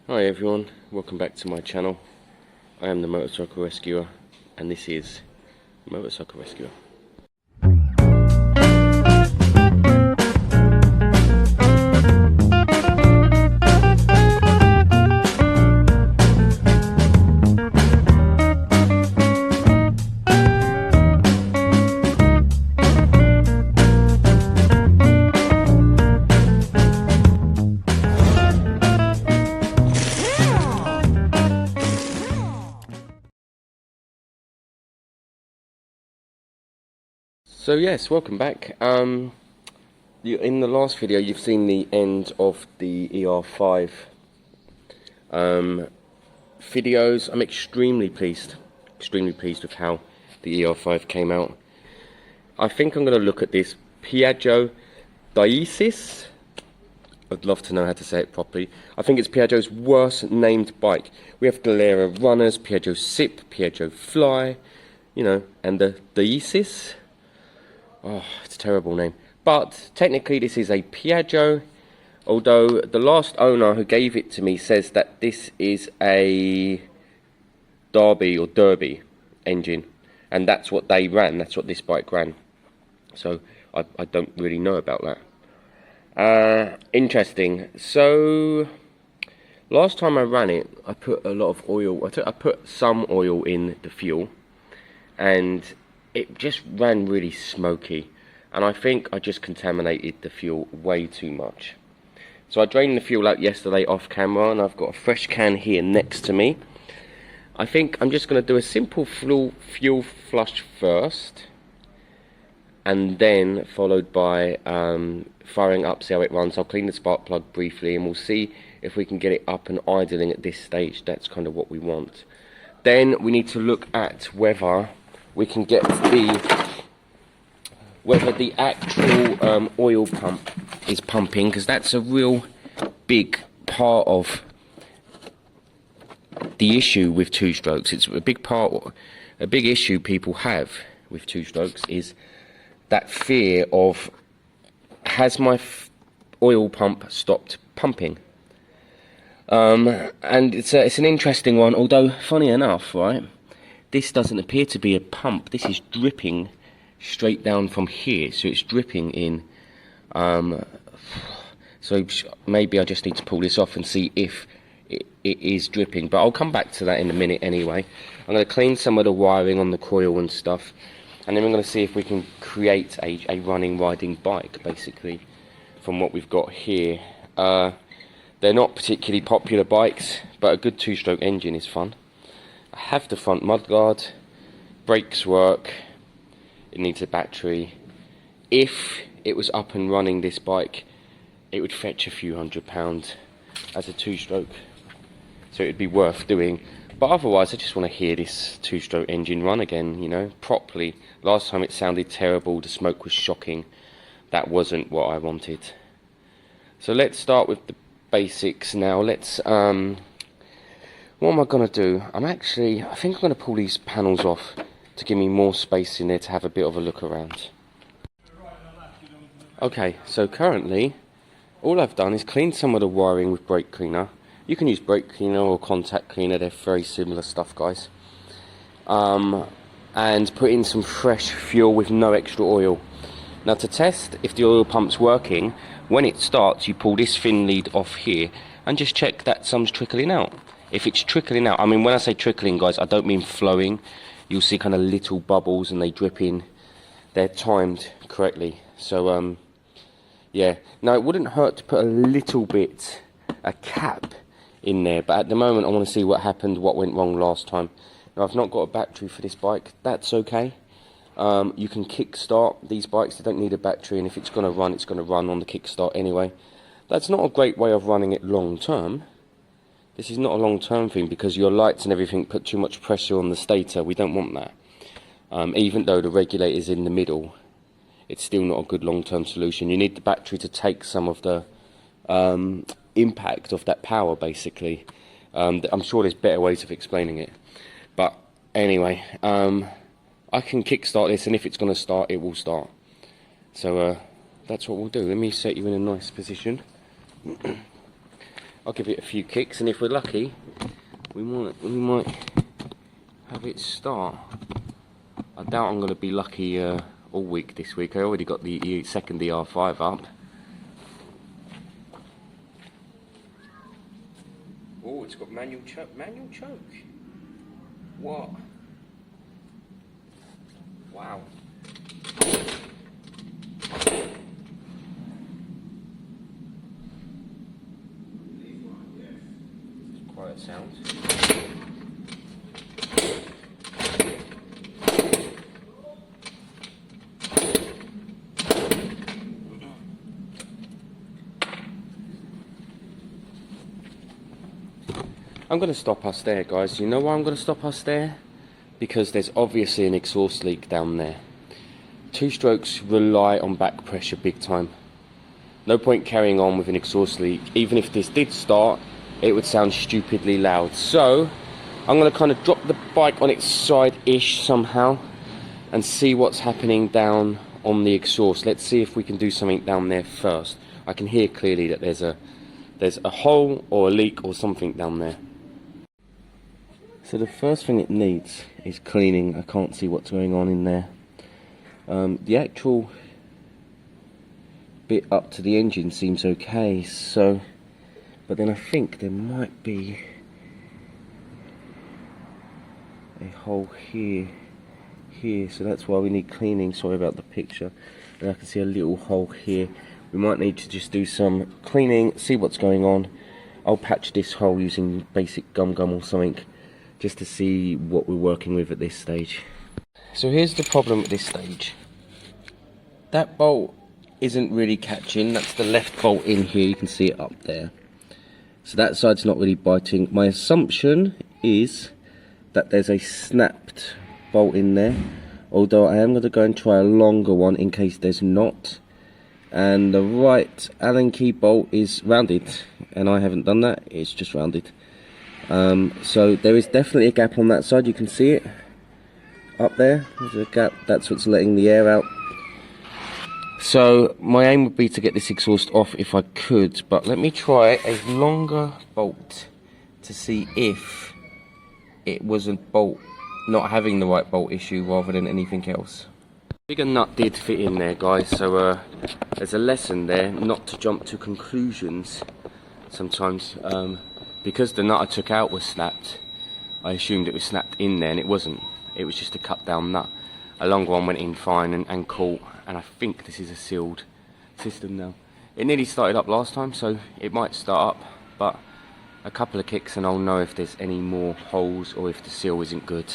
Hi everyone, welcome back to my channel. I am the Motorcycle Rescuer and this is Motorcycle Rescuer. So yes, welcome back. In the last video you've seen the end of the ER5 videos. I'm extremely pleased with how the ER5 came out. I think I'm going to look at this Piaggio diesis. I'd love to know how to say it properly. I think it's Piaggio's worst named bike. We have Galera Runners, Piaggio Sip, Piaggio Fly, you know, and the diesis. Oh, it's a terrible name. But technically this is a Piaggio, although the last owner who gave it to me says that this is a Derby engine. And that's what they ran, that's what this bike ran. So I don't really know about that. Interesting. So last time I ran it, I put a lot of oil, I put some oil in the fuel. And it just ran really smoky, and I think I just contaminated the fuel way too much. So I drained the fuel out yesterday off camera, and I've got a fresh can here next to me. I think I'm just going to do a simple fuel flush first, and then followed by firing up, see how it runs. I'll clean the spark plug briefly, and we'll see if we can get it up and idling at this stage. That's kind of what we want. Then we need to look at whether we can get whether the actual oil pump is pumping, because that's a real big part of the issue with two strokes. It's a big issue people have with two strokes is that fear of, has my oil pump stopped pumping? And it's an interesting one, although funny enough, right? This doesn't appear to be a pump. This is dripping straight down from here. So it's dripping in. So maybe I just need to pull this off and see if it is dripping. But I'll come back to that in a minute anyway. I'm going to clean some of the wiring on the coil and stuff. And then we're going to see if we can create a riding bike, basically, from what we've got here. They're not particularly popular bikes, but a good two-stroke engine is fun. I have the front mudguard, brakes work, it needs a battery. If it was up and running, this bike, it would fetch a few £100 as a two-stroke, so it would be worth doing. But otherwise I just want to hear this two-stroke engine run again, you know, properly. Last time it sounded terrible, the smoke was shocking. That wasn't what I wanted. So let's start with the basics now. Let's what am I going to do? I think I'm going to pull these panels off to give me more space in there to have a bit of a look around. Okay, so currently, all I've done is clean some of the wiring with brake cleaner. You can use brake cleaner or contact cleaner, they're very similar stuff, guys. And put in some fresh fuel with no extra oil. Now to test if the oil pump's working, when it starts, you pull this thin lead off here and just check that some's trickling out. If it's trickling out, I mean, when I say trickling, guys, I don't mean flowing. You'll see kind of little bubbles and they drip in. They're timed correctly. So, yeah. Now, it wouldn't hurt to put a little bit, a cap in there. But at the moment, I want to see what happened, what went wrong last time. Now, I've not got a battery for this bike. That's okay. You can kickstart these bikes. They don't need a battery. And if it's going to run, it's going to run on the kickstart anyway. That's not a great way of running it long term. This is not a long-term thing because your lights and everything put too much pressure on the stator. We don't want that. Even though the regulator is in the middle, it's still not a good long-term solution. You need the battery to take some of the impact of that power, basically. I'm sure there's better ways of explaining it. But anyway, I can kickstart this, and if it's going to start, it will start. So that's what we'll do. Let me set you in a nice position. I'll give it a few kicks, and if we're lucky, we might have it start. I doubt I'm going to be lucky all week this week. I already got the second ER5 up. Oh, it's got manual choke. Manual choke. What? Wow. Quiet sounds. I'm going to stop us there, guys. You know why I'm going to stop us there? Because there's obviously an exhaust leak down there. Two-strokes rely on back pressure big time. No point carrying on with an exhaust leak. Even if this did start, it would sound stupidly loud. So I'm going to kind of drop the bike on its side-ish somehow and see what's happening down on the exhaust. Let's see if we can do something down there first. I can hear clearly that there's a hole or a leak or something down there. So the first thing it needs is cleaning. I can't see what's going on in there. The actual bit up to the engine seems okay, so, but then I think there might be a hole here, so that's why we need cleaning. Sorry about the picture. And I can see a little hole here. We might need to just do some cleaning, see what's going on. I'll patch this hole using basic gum or something, just to see what we're working with at this stage. So here's the problem at this stage. That bolt isn't really catching. That's the left bolt in here. You can see it up there. So that side's not really biting. My assumption is that there's a snapped bolt in there, although I am going to go and try a longer one in case there's not. And the right Allen key bolt is rounded, and I haven't done that. It's just rounded. So there is definitely a gap on that side. You can see it up there. There's a gap. That's what's letting the air out. So my aim would be to get this exhaust off if I could, but let me try a longer bolt to see if it was a bolt not having the right bolt issue rather than anything else. Bigger nut did fit in there, guys, so there's a lesson there not to jump to conclusions sometimes. Because the nut I took out was snapped, I assumed it was snapped in there, and it wasn't. It was just a cut down nut. A longer one went in fine and caught, and I think this is a sealed system now. It nearly started up last time, so it might start up, but a couple of kicks and I'll know if there's any more holes or if the seal isn't good.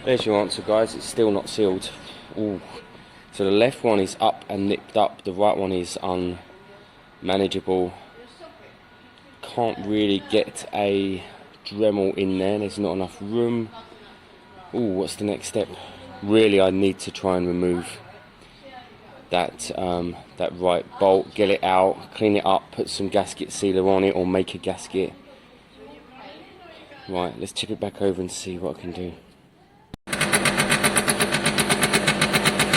There's your answer, guys. It's still not sealed. Ooh. So the left one is up and nipped up, the right one is unmanageable. Can't really get a Dremel in there, there's not enough room. Ooh, what's the next step? Really, I need to try and remove that that right bolt, get it out, clean it up, put some gasket sealer on it or make a gasket. Right, let's tip it back over and see what I can do.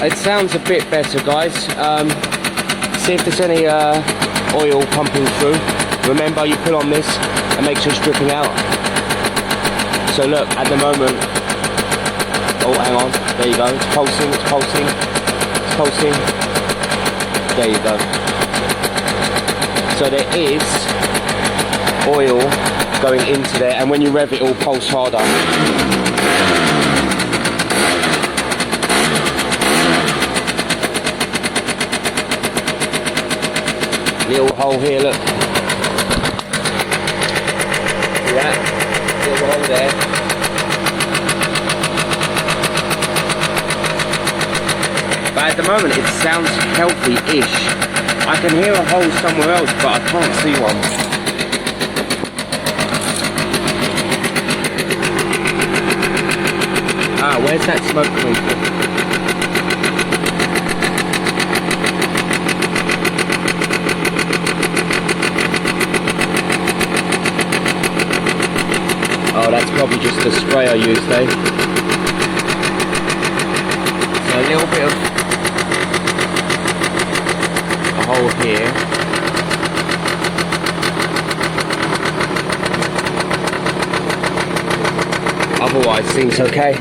It sounds a bit better, guys. See if there's any oil pumping through. Remember, you pull on this and make sure it's dripping out. So look, at the moment, oh, hang on, there you go, it's pulsing, it's pulsing, it's pulsing. There you go. So there is oil going into there, and when you rev it, it will pulse harder. Little hole here, look. See that? Little hole there. But at the moment it sounds healthy-ish. I can hear a hole somewhere else, but I can't see one. Ah, where's that smoke coming from? Oh, that's probably just the spray I used, eh? So a little bit of a hole here. Otherwise, seems okay.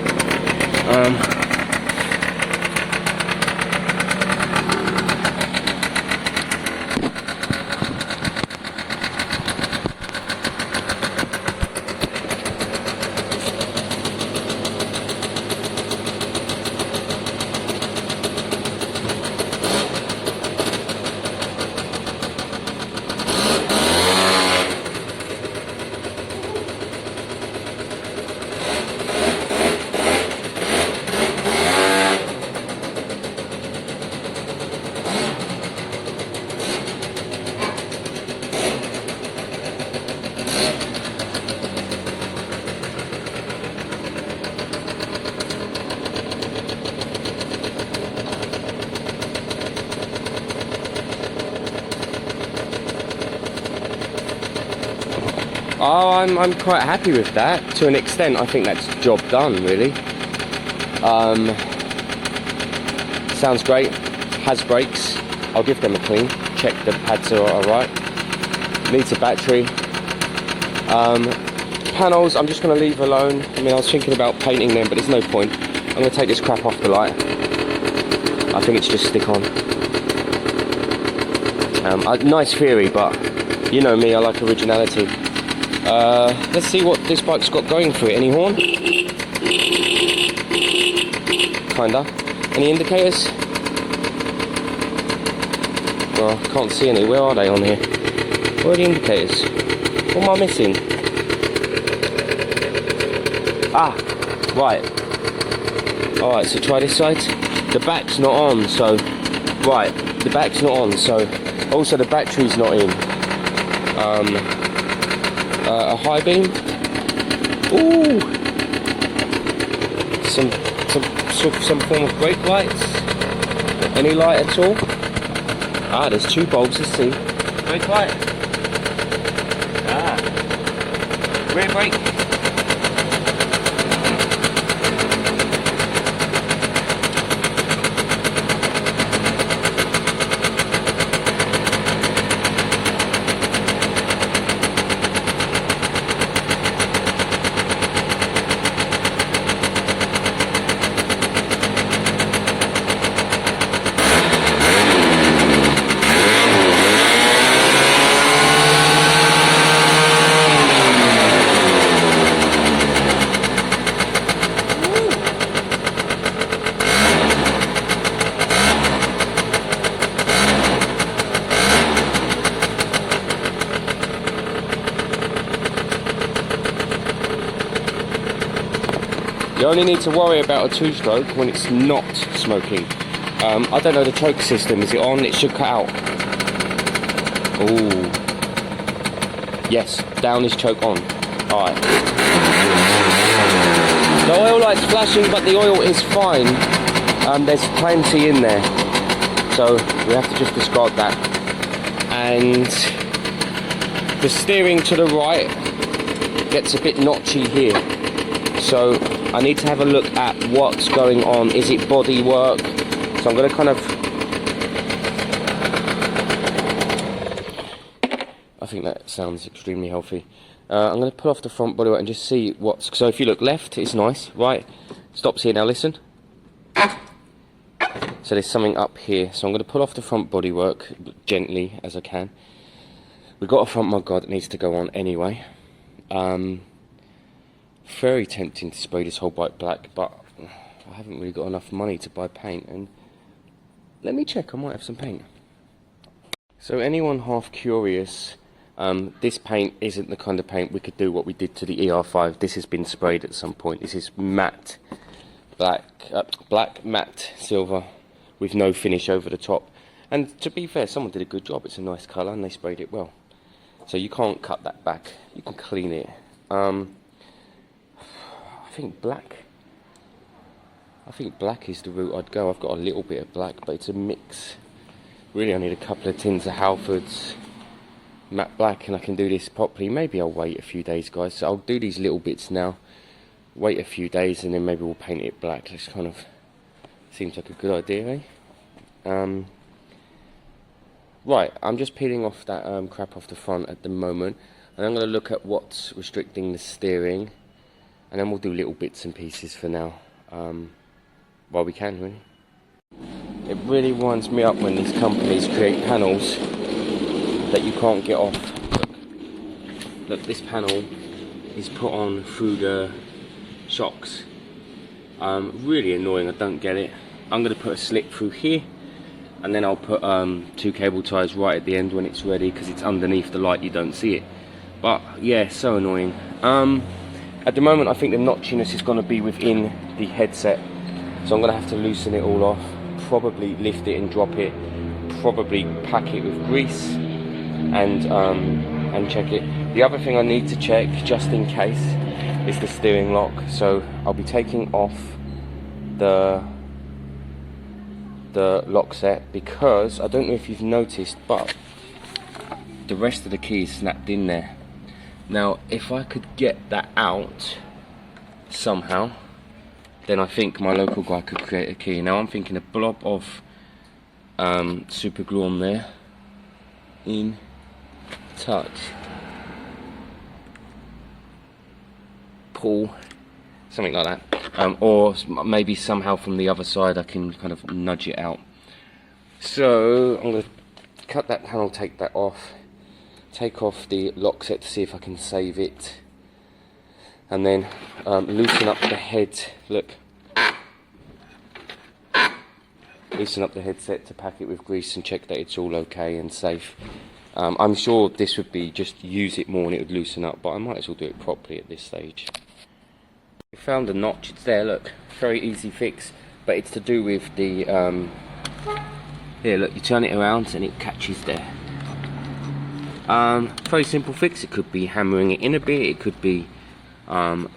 Oh, I'm quite happy with that. To an extent, I think that's job done, really. Sounds great. Has brakes. I'll give them a clean. Check the pads are alright. Needs a battery. Panels, I'm just going to leave alone. I mean, I was thinking about painting them, but there's no point. I'm going to take this crap off the light. I think it's just stick on. Nice theory, but you know me, I like originality. Let's see what this bike's got going for it. Any horn? Kinda. Any indicators? Well, can't see any. Where are they on here? Where are the indicators? What am I missing? Ah, right. Alright, so try this side. The back's not on, so... Right, the back's not on, so... Also, the battery's not in. A high beam. Ooh! Some form of brake lights. Any light at all? Ah, there's two bulbs, let's see. Brake light. Ah. Rear brake. You only need to worry about a two-stroke when it's not smoking. I don't know the choke system. Is it on? It should cut out. Ooh. Yes, down is choke on. Alright. The oil light's flashing, but the oil is fine. There's plenty in there. So we have to just discard that. And the steering to the right gets a bit notchy here. So I need to have a look at what's going on. Is it Bodywork? So I'm going to kind of... I think that sounds extremely healthy. I'm going to pull off the front bodywork and just see what's... So if you look left, it's nice. Right, stops here. Now listen. So there's something up here. So I'm going to pull off the front bodywork gently as I can. We've got a front mudguard that needs to go on anyway. Very tempting to spray this whole bike black, but I haven't really got enough money to buy paint. And let me check, I might have some paint. So anyone half curious, this paint isn't the kind of paint we could do what we did to the ER5. This has been sprayed at some point. This is matte, black matte silver with no finish over the top. And to be fair, someone did a good job. It's a nice colour and they sprayed it well. So you can't cut that back. You can clean it. I think black is the route I'd go. I've got a little bit of black, but it's a mix. Really, I need a couple of tins of Halfords matte black, and I can do this properly. Maybe I'll wait a few days, guys. So I'll do these little bits now, wait a few days, and then maybe we'll paint it black. This kind of seems like a good idea, eh? Right, I'm just peeling off that crap off the front at the moment, and I'm going to look at what's restricting the steering, and then we'll do little bits and pieces for now, while we can, really. It really winds me up when these companies create panels that you can't get off. Look, this panel is put on through the shocks. Really annoying, I don't get it. I'm going to put a slit through here, and then I'll put 2 cable ties right at the end when it's ready, because it's underneath the light, you don't see it. But yeah, so annoying. At the moment I think the notchiness is going to be within the headset, so I'm going to have to loosen it all off, probably lift it and drop it, probably pack it with grease, and check it. The other thing I need to check, just in case, is the steering lock. So I'll be taking off the lock set, because I don't know if you've noticed, but the rest of the key is snapped in there. Now if I could get that out somehow, then I think my local guy could create a key. Now I'm thinking a blob of super glue on there, in, touch, pull, something like that, or maybe somehow from the other side I can kind of nudge it out. So I'm going to cut that panel, take that off, take off the lock set to see if I can save it, and then loosen up the head. Look, loosen up the headset to pack it with grease and check that it's all okay and safe. I'm sure this would be just use it more and it would loosen up, but I might as well do it properly at this stage. We found a notch, it's there, look, very easy fix, but it's to do with the here, look, you turn it around and it catches there. Very simple fix. It could be hammering it in a bit, it could be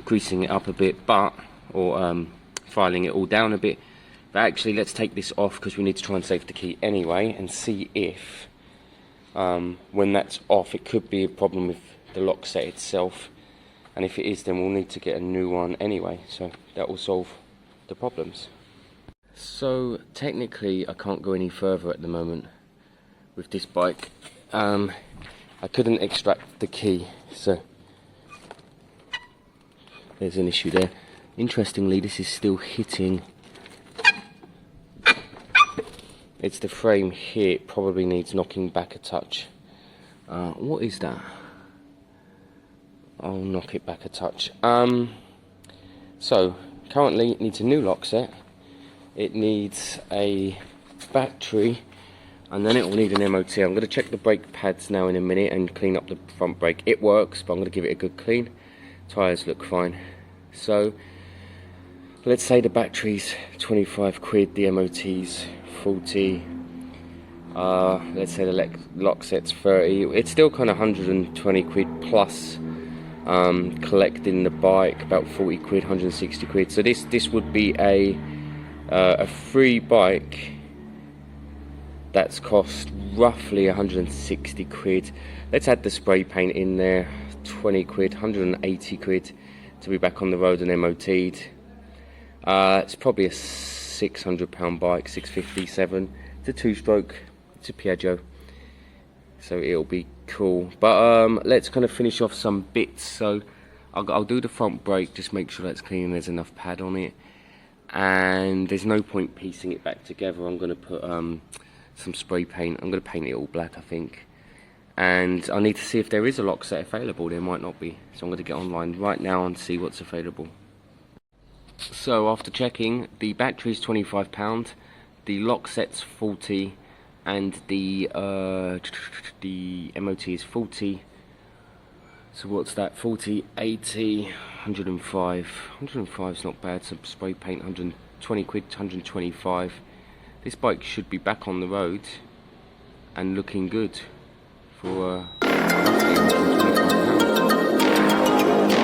greasing it up a bit, or filing it all down a bit. But actually, let's take this off, because we need to try and save the key anyway, and see if when that's off, it could be a problem with the lock set itself, and if it is, then we'll need to get a new one anyway, so that will solve the problems. So technically I can't go any further at the moment with this bike. I couldn't extract the key, so there's an issue there. Interestingly, this is still hitting. It's the frame here, it probably needs knocking back a touch. What is that? I'll knock it back a touch. So currently it needs a new lock set, it needs a battery, and then it will need an MOT. I'm going to check the brake pads now in a minute and clean up the front brake. It works, but I'm going to give it a good clean. Tyres look fine. So let's say the battery's 25 quid, the MOT's 40, let's say the lock set's 30. It's still kind of 120 quid plus collecting the bike, about 40 quid, 160 quid. So this would be a free bike that's cost roughly 160 quid. Let's add the spray paint in there, 20 quid, 180 quid to be back on the road and MOT'd. It's probably a £600 bike, 657. It's a 2-stroke, it's a Piaggio, so it'll be cool. But let's kind of finish off some bits. So I'll do the front brake, just make sure that's clean and there's enough pad on it, and there's no point piecing it back together. I'm going to put some spray paint. I'm going to paint it all black, I think, and I need to see if there is a lock set available. There might not be, so I'm going to get online right now and see what's available. So after checking, the battery is £25, the lock set's 40, and the MOT is 40. So what's that? 40, 80, 105. 105 is not bad. Some spray paint, 120 quid, 125. This bike should be back on the road and looking good for roughly £125.